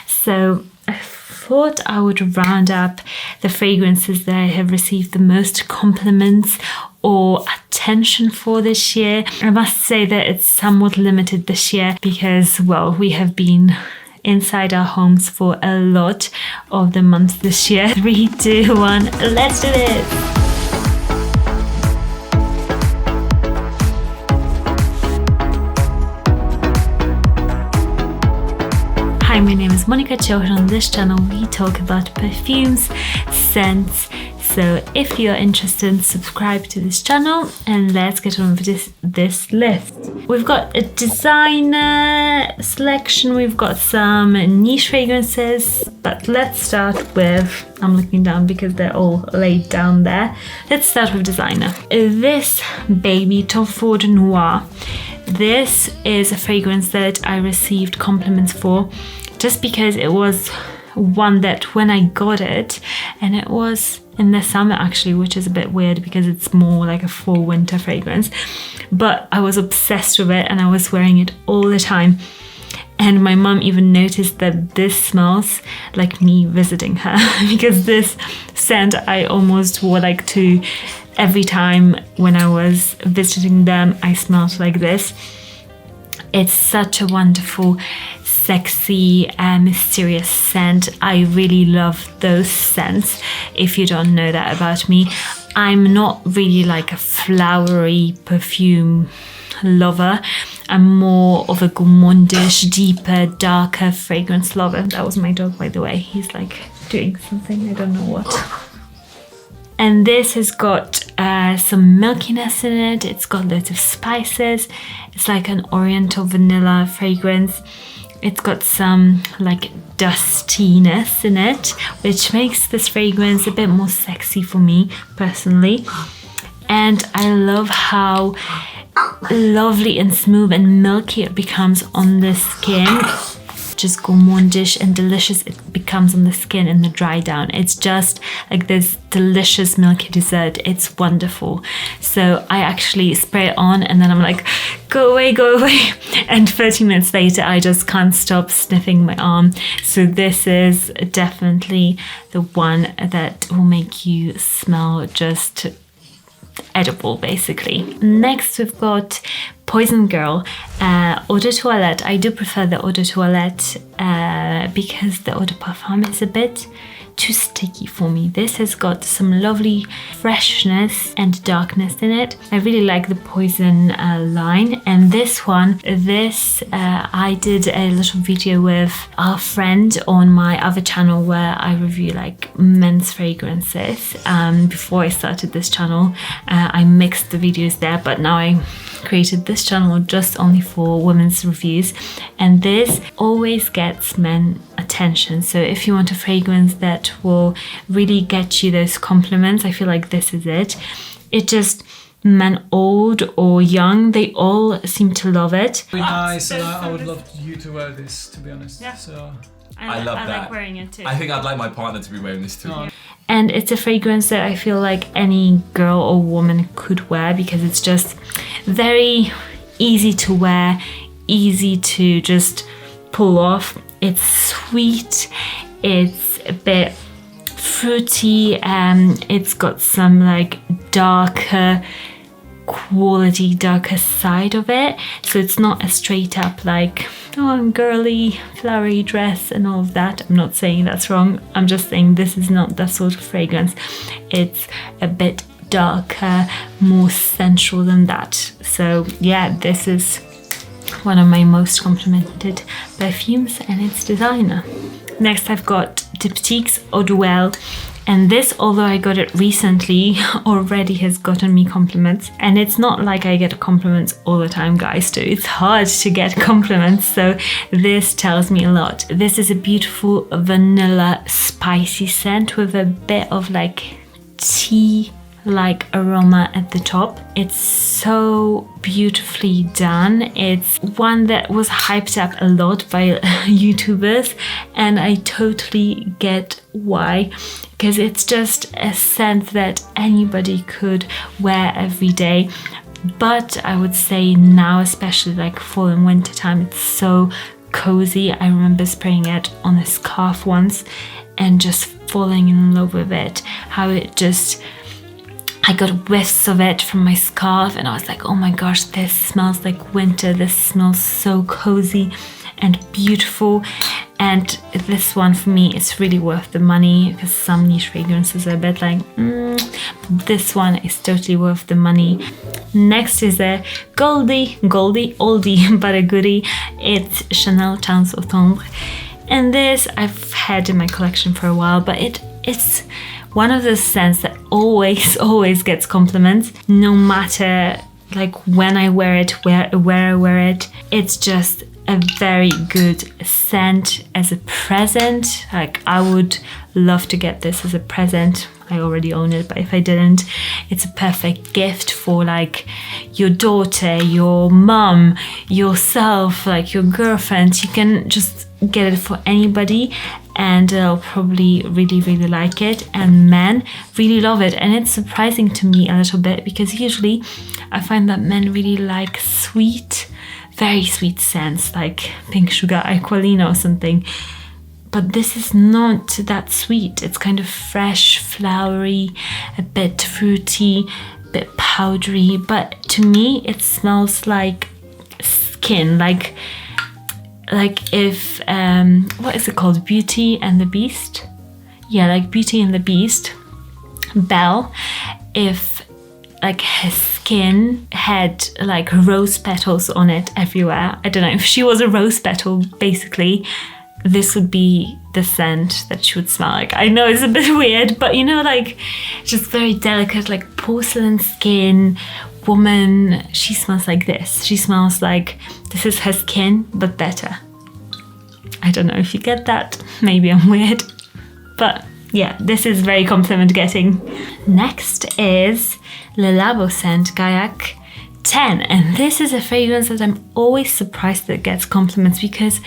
So I thought I would round up the fragrances that I have received the most compliments or attention for this year. I must say that it's somewhat limited this year because, well, we have been inside our homes for a lot of the months this year. 3, 2, 1, let's do this! Hi, my name is Monica Cho, and on this channel we talk about perfumes, scents. So if you're interested, subscribe to this channel and let's get on with this list. We've got a designer selection, we've got some niche fragrances, but let's start with, I'm looking down because they're all laid down there. Let's start with designer. This baby, Tom Ford Noir. This is a fragrance that I received compliments for just because it was one that when I got it, and it was in the summer actually, which is a bit weird because it's more like a fall winter fragrance, but I was obsessed with it and I was wearing it all the time. And my mum even noticed that this smells like me visiting her because this scent I almost wore like to every time when I was visiting them. I smelled like this. It's such a wonderful, sexy and mysterious scent. I really love those scents. If you don't know that about me, I'm not really like a flowery perfume lover. I'm more of a gourmandish, deeper, darker fragrance lover. That was my dog, by the way. He's like doing something, I don't know what. And this has got some milkiness in it. It's got loads of spices. It's like an oriental vanilla fragrance. It's got some like dustiness in it, which makes this fragrance a bit more sexy for me personally. And I love how lovely and smooth and milky it becomes on the skin. Just gourmandish and delicious it becomes on the skin in the dry down. It's just like this delicious milky dessert. It's wonderful. So I actually spray it on and then I'm like, go away, go away. And 30 minutes later, I just can't stop sniffing my arm. So this is definitely the one that will make you smell just edible, basically. Next, we've got Poison Girl Eau de Toilette. I do prefer the Eau de Toilette because the Eau de Parfum is a bit too sticky for me. This has got some lovely freshness and darkness in it. I really like the Poison line. And this one, I did a little video with our friend on my other channel where I review like men's fragrances. Before I started this channel, I mixed the videos there, but now I created this channel just only for women's reviews, and this always gets men attention. So if you want a fragrance that will really get you those compliments, I feel like this is it. It just, men old or young, they all seem to love it. Very nice, and I would love you to wear this, to be honest. Yeah. So I love that. I like wearing it too. I think I'd like my partner to be wearing this too. No. And it's a fragrance that I feel like any girl or woman could wear because it's just very easy to wear, easy to just pull off. It's sweet, it's a bit fruity, it's got some like darker quality, darker side of it. So it's not a straight up like, oh, I'm girly, flowery dress and all of that. I'm not saying that's wrong. I'm just saying this is not that sort of fragrance. It's a bit darker, more sensual than that. So yeah, this is one of my most complimented perfumes and it's designer. Next I've got Diptyque's Eau de Well. And this, although I got it recently, already has gotten me compliments. And it's not like I get compliments all the time, guys, too. It's hard to get compliments, so this tells me a lot. This is a beautiful vanilla spicy scent with a bit of like tea like aroma at the top. It's so beautifully done. It's one that was hyped up a lot by YouTubers, and I totally get why, because it's just a scent that anybody could wear every day. But I would say now, especially like fall and winter time, it's so cozy. I remember spraying it on a scarf once and just falling in love with it. How it just, I got whiffs of it from my scarf and I was like, oh my gosh, this smells like winter. This smells so cozy and beautiful. And this one for me is really worth the money, because some niche fragrances are a bit like, this one is totally worth the money. Next is a oldie but a goodie. It's Chanel Temps au Tendre. And this I've had in my collection for a while, but it's one of those scents that always gets compliments, no matter like when I wear it, where I wear it. It's just a very good scent as a present. Like, I would love to get this as a present. I already own it, but if I didn't, it's a perfect gift for like your daughter, your mum, yourself, like your girlfriend. You can just get it for anybody and they'll probably really like it, and men really love it. And it's surprising to me a little bit, because usually I find that men really like sweet, very sweet scents, like pink sugar aqualina or something. But this is not that sweet. It's kind of fresh, flowery, a bit fruity, a bit powdery. But to me, it smells like skin, like if, what is it called? Beauty and the Beast? Yeah, like Beauty and the Beast. Belle, if like her skin had like rose petals on it everywhere. I don't know, if she was a rose petal, basically, this would be the scent that she would smell like. I know it's a bit weird, but you know, like just very delicate, like porcelain skin woman. She smells like this. She smells like this is her skin, but better. I don't know if you get that. Maybe I'm weird, but yeah, this is very compliment getting. Next is Le Lavocent Kayak 10, and this is a fragrance that I'm always surprised that it gets compliments, because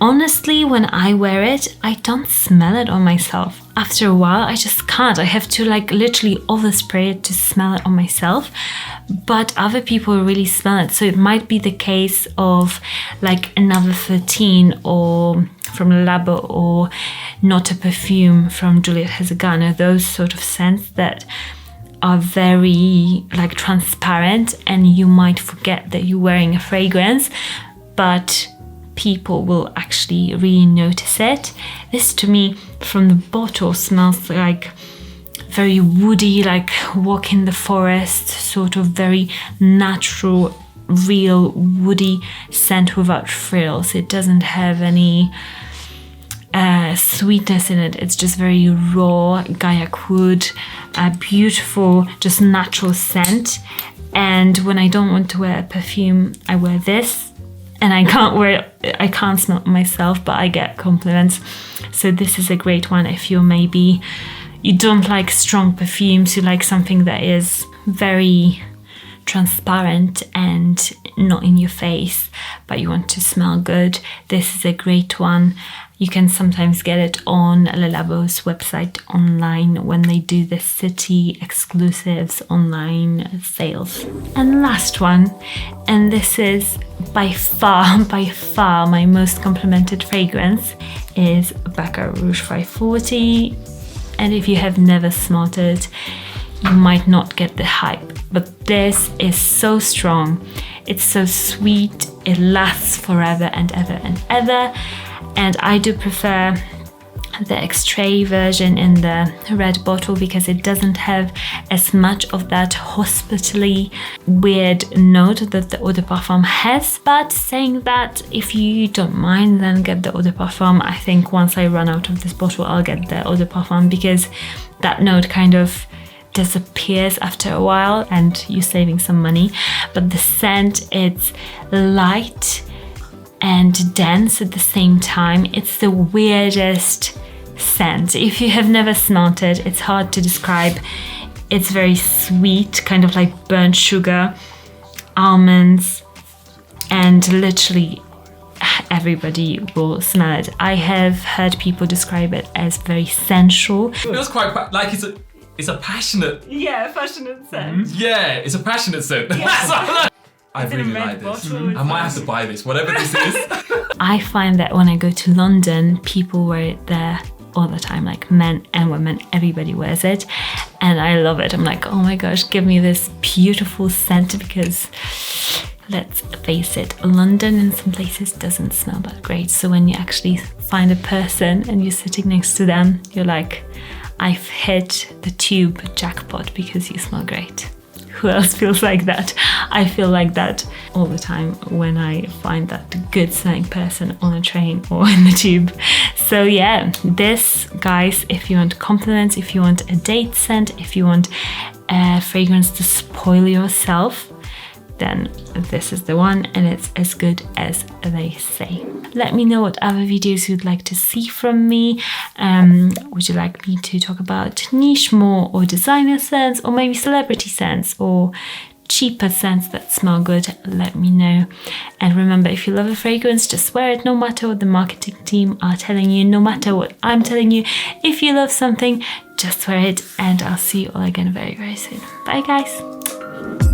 honestly, when I wear it, I don't smell it on myself. After a while, I just can't. I have to like literally overspray it to smell it on myself. But other people really smell it. So it might be the case of like another 13 or from Labo, or Not a Perfume from Juliette Hazagano. Those sort of scents that are very like transparent, and you might forget that you're wearing a fragrance, but people will actually really notice it. This to me from the bottle smells like very woody, like walk in the forest, sort of very natural, real woody scent without frills. It doesn't have any sweetness in it. It's just very raw Gaiac wood, a beautiful, just natural scent. And when I don't want to wear a perfume, I wear this. And I can't smell it myself, but I get compliments. So this is a great one if you don't like strong perfumes, you like something that is very transparent and not in your face, but you want to smell good. This is a great one. You can sometimes get it on Le Labo's website online when they do the city exclusives online sales. And last one, and this is by far my most complimented fragrance, is Becca Rouge 540. And if you have never smelled it, you might not get the hype, but this is so strong. It's so sweet. It lasts forever and ever and ever. And I do prefer the extrait version in the red bottle, because it doesn't have as much of that hospitally weird note that the eau de parfum has. But saying that, if you don't mind, then get the eau de parfum. I think once I run out of this bottle, I'll get the eau de parfum, because that note kind of disappears after a while and you're saving some money. But the scent, it's light and dense at the same time. It's the weirdest scent. If you have never smelled it, it's hard to describe. It's very sweet, kind of like burnt sugar, almonds, and literally everybody will smell it. I have heard people describe it as very sensual. It feels quite like it's a passionate. Yeah, passionate scent. Yeah, it's a passionate scent. Yeah. I really like this. I might have to buy this, whatever this is. I find that when I go to London, people wear it there all the time, like men and women, everybody wears it. And I love it. I'm like, oh my gosh, give me this beautiful scent, because let's face it, London in some places doesn't smell that great. So when you actually find a person and you're sitting next to them, you're like, I've hit the tube jackpot because you smell great. Who else feels like that? I feel like that all the time when I find that good smelling person on a train or in the tube. So yeah, this, guys, if you want compliments, if you want a date scent, if you want a fragrance to spoil yourself, then this is the one, and it's as good as they say. Let me know what other videos you'd like to see from me. Would you like me to talk about niche more, or designer scents, or maybe celebrity scents, or cheaper scents that smell good? Let me know. And remember, if you love a fragrance, just wear it, no matter what the marketing team are telling you, no matter what I'm telling you. If you love something, just wear it, and I'll see you all again very, very soon. Bye, guys.